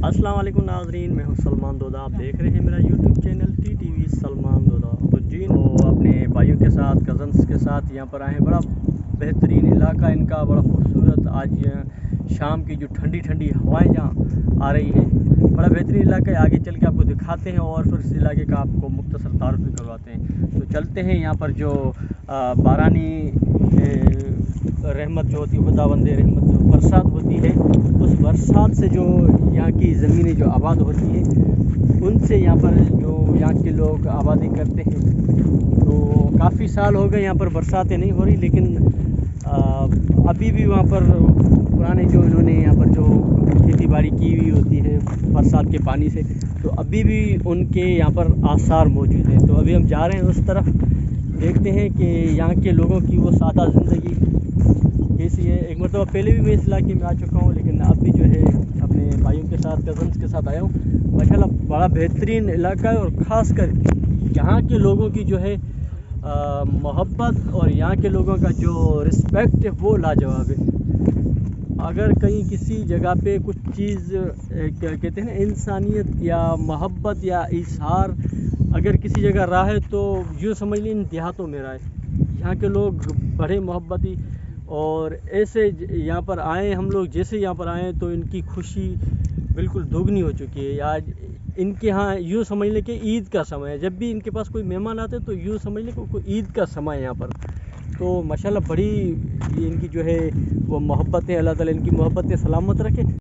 السلام علیکم ناظرین، میں ہوں سلمان دودہ. آپ دیکھ رہے ہیں میرا YouTube channel T T V Salman دودہ. تو جی اپنے بھائیوں کے ساتھ، کزنس کے ساتھ یہاں پر آئے ہیں. بڑا بہترین علاقہ ان کا، بڑا خوبصورت. آج شام کی جو ٹھنڈی ٹھنڈی ہوائیں جہاں آ رہی ہیں، بڑا بہترین علاقہ ہے. آگے چل کے آپ کو دکھاتے ہیں اور پھر اس علاقے کا آپ کو مختصر تعارف بھی کرواتے ہیں. تو چلتے ہیں. یہاں پر جو بارانی رحمت جو ہوتی ہے، خداوند رحمت جو برسات ہوتی ہے، اس برسات سے جو یہاں کی زمینیں جو آباد ہوتی ہیں، ان سے یہاں پر جو یہاں کے لوگ آبادی کرتے ہیں. تو کافی سال ہو گئے یہاں پر برساتیں نہیں ہو رہی، لیکن ابھی بھی وہاں پر پرانے جو انہوں نے یہاں پر جو کھیتی باڑی کی ہوئی ہوتی ہے برسات کے پانی سے، تو ابھی بھی ان کے یہاں پر آثار موجود ہیں. تو ابھی ہم جا رہے ہیں اس طرف، دیکھتے ہیں کہ یہاں کے لوگوں کی وہ سادہ زندگی کیسی ہے. ایک مرتبہ پہلے بھی میں اس علاقے میں آ چکا ہوں، لیکن اب بھی جو ہے اپنے بھائیوں کے ساتھ، کزنس کے ساتھ آیا ہوں. ماشاءاللہ بڑا بہترین علاقہ ہے، اور خاص کر یہاں کے لوگوں کی جو ہے محبت اور یہاں کے لوگوں کا جو رسپیکٹ ہے وہ لاجواب ہے. اگر کہیں کسی جگہ پہ کچھ چیز کیا کہتے ہیں نا، انسانیت یا محبت یا اظہار اگر کسی جگہ رہا ہے تو یوں سمجھ لیں ان دیہاتوں میں رہا ہے. یہاں کے لوگ بڑے محبتی، اور ایسے یہاں پر آئیں ہم لوگ، جیسے یہاں پر آئیں تو ان کی خوشی بالکل دوگنی ہو چکی ہے. آج ان کے ہاں یوں سمجھ لیں کہ عید کا سمے ہے. جب بھی ان کے پاس کوئی مہمان آتے تو یوں سمجھ لیں کہ کوئی عید کا سمے ہے یہاں پر. تو ماشاءاللہ بڑی ان کی جو ہے وہ محبت ہے. اللہ تعالیٰ ان کی محبت سلامت رکھے.